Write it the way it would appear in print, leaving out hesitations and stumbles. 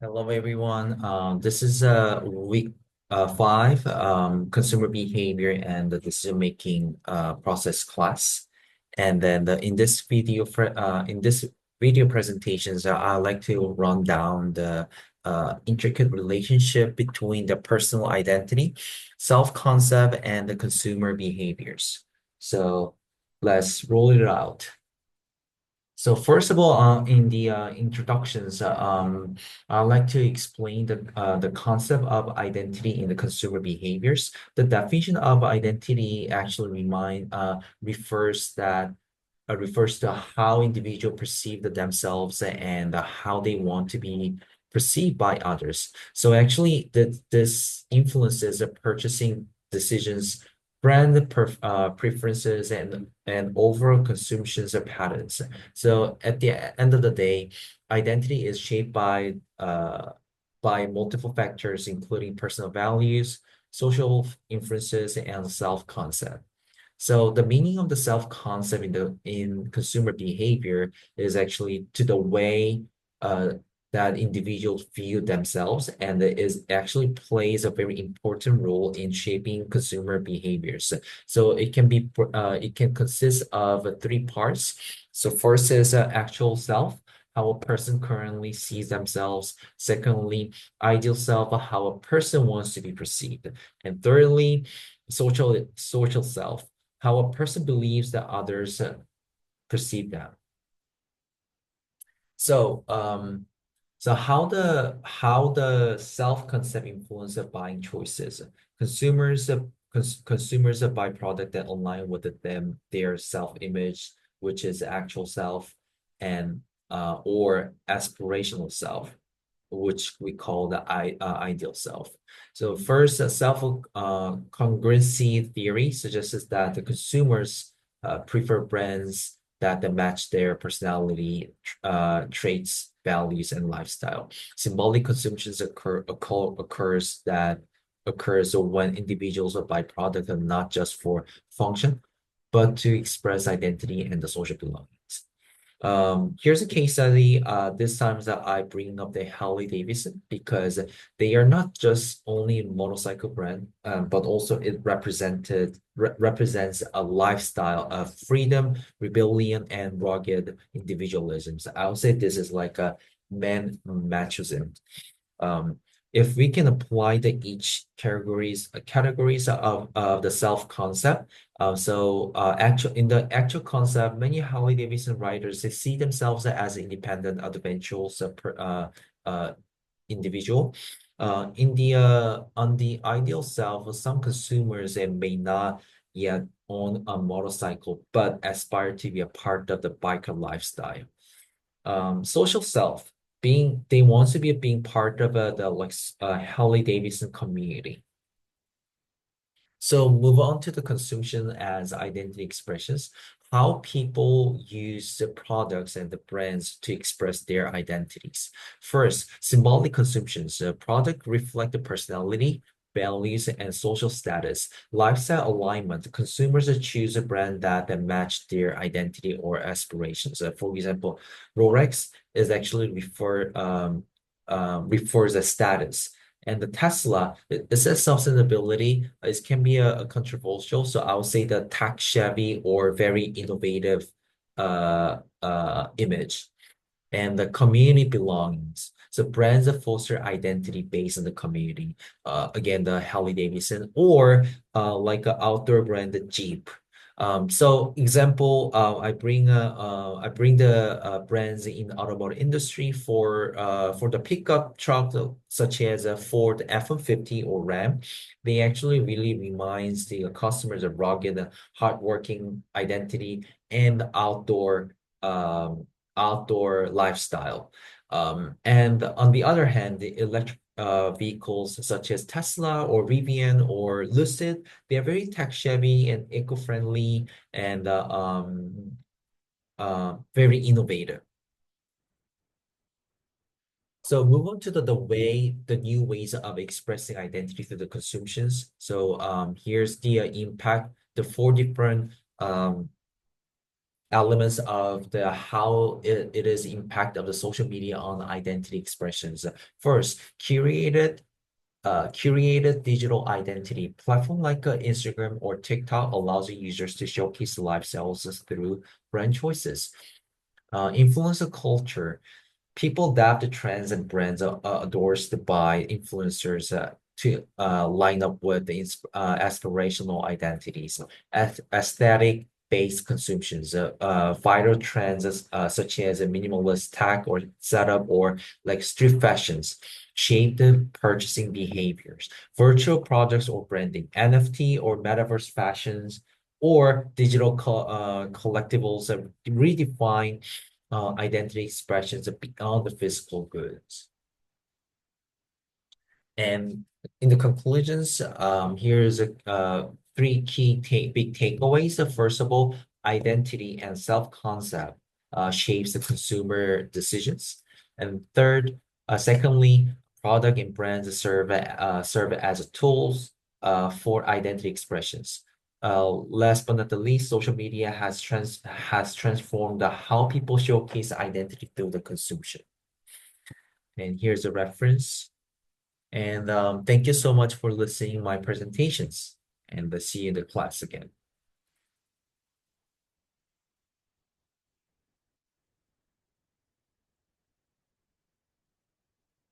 Hello, everyone. This is week five, consumer behavior and the decision-making process class. And then in this video presentations, I'd like to run down the intricate relationship between the personal identity, self-concept, and the consumer behaviors. So let's roll it out. So first of all, in the introductions, I'd like to explain the concept of identity in the consumer behaviors. The definition of identity actually refers to how individuals perceive themselves and how they want to be perceived by others. So actually, this influences the purchasing decisions, preferences, and overall consumptions patterns. So at the end of the day, identity is shaped by multiple factors, including personal values, social influences, and self-concept. So the meaning of the self-concept in consumer behavior is actually to the way uh, that individuals view themselves, and it is actually plays a very important role in shaping consumer behaviors. So it can consist of three parts. So first is actual self, how a person currently sees themselves. Secondly, ideal self, how a person wants to be perceived. And thirdly, social self, how a person believes that others perceive them. So, how the self-concept influence of buying choices. Consumers buy product that align with their self-image, which is actual self, and or aspirational self, which we call the ideal self. So first, self congruency theory suggests that the consumers prefer brands that match their personality, traits, values, and lifestyle. Symbolic consumptions occurs when individuals buy products and not just for function, but to express identity and the social belongings. Here's a case study. This time that I bring up the Harley Davidson because they are not just only a motorcycle brand, but also it represents a lifestyle of freedom, rebellion, and rugged individualism. So I would say this is like a man machoism. Um, if we can apply the each categories of the self concept, actual in the actual concept, many Harley Davidson riders they see themselves as independent, adventurous individual. On the ideal self, some consumers may not yet own a motorcycle, but aspire to be a part of the biker lifestyle. Social self, being they want to be being part of the Harley Davidson community. So move on to the consumption as identity expressions, how people use the products and the brands to express their identities. First, symbolic consumptions. The product reflect the personality, values, and social status. Lifestyle alignment. Consumers choose a brand that match their identity or aspirations. For example, Rolex is actually refers a status. And the Tesla, it says sustainability. It can be a controversial. So I would say the tech savvy or very innovative image. And the community belongings. So brands that foster identity based on the community. Again, the Harley Davidson or like an outdoor brand, the Jeep. So example, I bring the brands in automotive industry for the pickup truck such as a Ford F-150 or Ram. They actually really reminds the customers of rugged, hardworking identity and outdoor lifestyle. And on the other hand, the electric vehicles such as Tesla or Rivian or Lucid, they are very tech savvy and eco-friendly and very innovative. So move on to the new ways of expressing identity through the consumptions. So here's the impact, the four different um, elements of the how it is impact of the social media on identity expressions. First, curated digital identity platform like Instagram or TikTok allows users to showcase lifestyles through brand choices. Influencer culture. People adapt to trends and brands endorsed by influencers to line up with the aspirational identities, aesthetic-based consumptions, viral trends such as a minimalist tech or setup or like street fashions shape the purchasing behaviors. Virtual products or branding, NFT or metaverse fashions, or digital collectibles redefine identity expressions beyond the physical goods. And in the conclusions, here's three key big takeaways. First of all, identity and self-concept shapes the consumer decisions. And third, secondly, product and brands serve as tools for identity expressions. Last but not the least, social media has transformed how people showcase identity through the consumption. And here's a reference. And thank you so much for listening my presentations. And let's see you in the class again.